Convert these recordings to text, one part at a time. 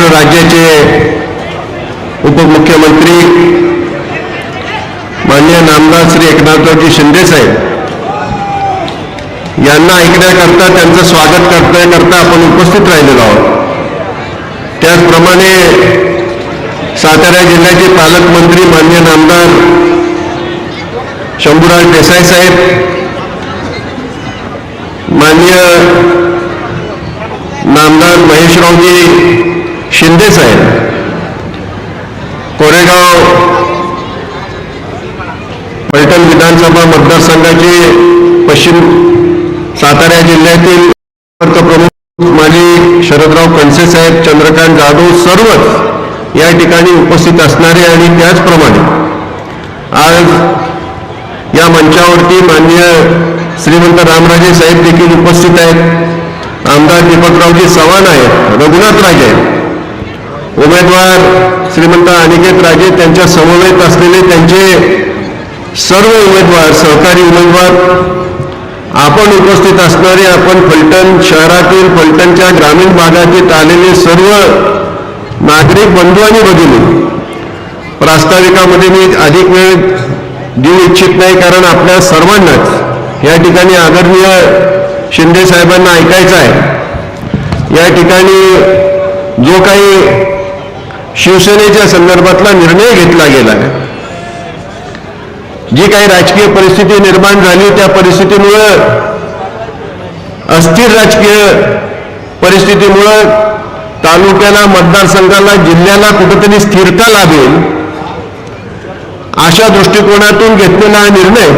महाराष्ट्र राज्याचे उपमुख्यमंत्री माननीय नामदार श्री एकनाथरावजी शिंदे साहेब यांना ऐकण्याकरता त्यांचं स्वागत करता आपण उपस्थित राहिलेलो आहोत। त्याचप्रमाणे सातारा जिल्ह्याचे पालकमंत्री माननीय नामदार शंभूराज देसाई साहेब, माननीय नामदार महेशरावजी शिंदे साहेब, कोरेगाव फलटण विधानसभा मतदारसंघाचे पश्चिम सातारा जिल्ह्यातील प्रमुख माजी शरदराव कणसे साहेब, चंद्रकांत जाधव सर्वच या ठिकाणी उपस्थित असणारे आणि त्याचप्रमाणे आज या मंचावरती माननीय श्रीमंत रामराजे साहेब देखील उपस्थित आहेत। आमदार दीपकरावजी चव्हाण आहेत, रघुनाथ राजे, उमेदवार श्रीमंत अनिकेत राजे, त्यांच्या समवेत असलेले त्यांचे सर्व उमेदवार, सहकारी उमेदवार, आपण उपस्थित असणारे, आपण फलटण शहरातील, फलटणच्या ग्रामीण भागातील आलेले सर्व नागरिक बंधू आणि भगिनी, प्रास्ताविकामध्ये मी अधिक वेळ देऊ इच्छित नाही, कारण आपल्या सर्वांनाच या ठिकाणी आदरणीय शिंदे साहेबांना ऐकायचं आहे। या ठिकाणी जो काही शिवसेनेच्या संदर्भातला निर्णय घेतला गेला आहे, जी काही राजकीय परिस्थिती निर्माण झाली, त्या परिस्थितीमुळं, अस्थिर राजकीय परिस्थितीमुळं तालुक्याला, मतदारसंघाला, जिल्ह्याला कुठेतरी स्थिरता लाभेल अशा दृष्टिकोनातून घेतलेला हा निर्णय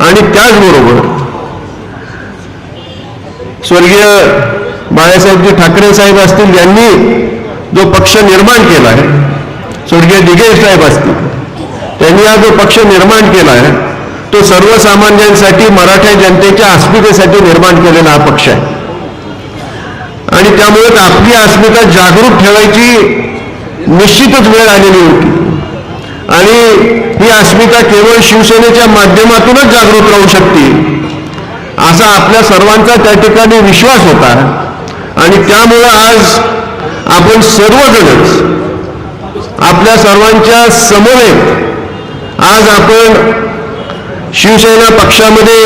आणि त्याचबरोबर स्वर्गीय बाळासाहेबजी ठाकरे साहेब असतील, यांनी जो पक्ष निर्माण केला आहे, स्वर्गीय दिघे साहेब असतील, त्यांनी हा जो पक्ष निर्माण केला आहे तो सर्वसामान्यांसाठी, मराठा जनतेच्या अस्मितेसाठी निर्माण केलेला हा पक्ष आहे आणि त्यामुळे आपली अस्मिता जागरूक ठेवायची निश्चितच वेळ आलेली होती आणि ही अस्मिता केवळ शिवसेनेच्या माध्यमातूनच जागरूक राहू शकते असा आपल्या सर्वांचा त्या ठिकाणी विश्वास होता आणि त्यामुळं आज आपण सर्वजणच आपल्या सर्वांच्या समवेत आज आपण शिवसेना पक्षामध्ये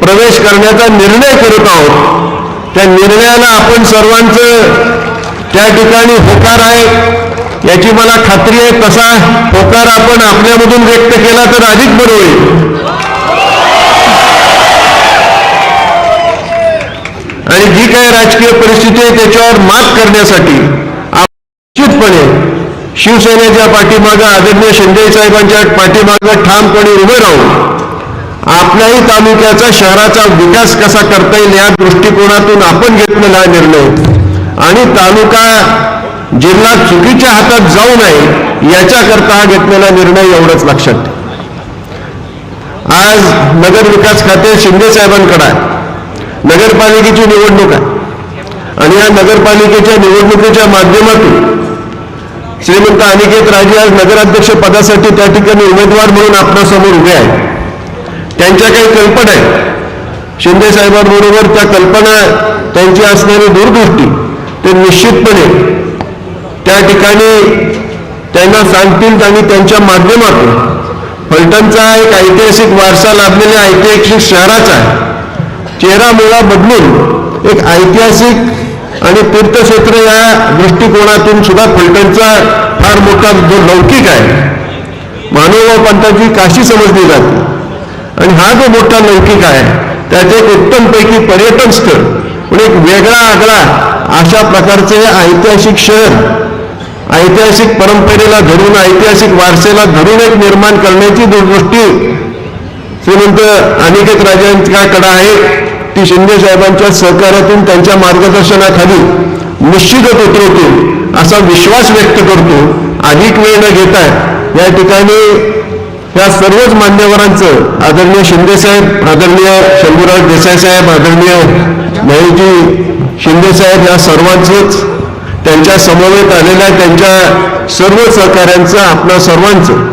प्रवेश करण्याचा निर्णय करत आहोत। त्या निर्णयाला आपण सर्वांचं त्या ठिकाणी होकार आहे याची मला खात्री आहे। तसा होकार आपण आपल्यामधून व्यक्त केला तर अधिक बरं होईल आणि जी काही राजकीय परिस्थिती आहे त्याच्यावर मात करण्यासाठी निश्चितपणे शिवसेनेच्या पाठीमागं, आदरणीय शिंदे साहेबांच्या पाठीमागं ठामपणे उभे राहून आपल्याही तालुक्याचा, शहराचा विकास कसा करता येईल या दृष्टिकोनातून आपण घेतलेला निर्णय आणि तालुका, जिल्हा चुकीच्या हातात जाऊ नये याच्याकरता हा घेतलेला निर्णय, एवढंच लक्षात ठेवा। आज नगर विकास खाते शिंदे साहेबांकडे आहे, नगरपालिकेची निवडणूक आहे आणि या नगरपालिकेच्या निवडणुकीच्या माध्यमातून श्रीमंत अनिकेत राजे आज नगराध्यक्ष पदासाठी त्या ठिकाणी उमेदवार म्हणून आपल्यासमोर उभे आहेत। त्यांच्या काही कल्पना आहेत, शिंदे साहेबांबरोबर त्या कल्पना, त्यांची असणारी दूरदृष्टी ते निश्चितपणे त्या ठिकाणी त्यांना सांगतील आणि त्यांच्या माध्यमातून फलटणचा एक ऐतिहासिक वारसा लाभलेल्या ऐतिहासिक शहराचा चेहरामोहरा बदलून एक ऐतिहासिक आणि तीर्थक्षेत्र या दृष्टिकोनातून सुद्धा फलटणचा फार मोठा जो लौकिक आहे, मानवराव पंतांची काशी समजली जाते आणि हा जो मोठा लौकिक आहे त्यात एक उत्तमपैकी पर्यटन स्थळ पण एक वेगळा आगळा अशा प्रकारचे ऐतिहासिक शहर, ऐतिहासिक परंपरेला धरून, ऐतिहासिक वारसेला धरून एक निर्माण करण्याची दृष्टी श्रीमंत अनिकेत राजांच्याकडे आहे। ती शिंदे साहेबांच्या सहकार्यातून, त्यांच्या मार्गदर्शनाखाली निश्चितच उतरवतील असा विश्वास व्यक्त करतो। अधिक वेळ न घेता या ठिकाणी या सर्वच मान्यवरांचं, आदरणीय शिंदे साहेब, आदरणीय शंभूराज देसाई साहेब, आदरणीय महेशजी शिंदे साहेब, या सर्वांचंच, त्यांच्या समवेत आलेल्या त्यांच्या सर्व सहकाऱ्यांचं, आपल्या सर्वांचं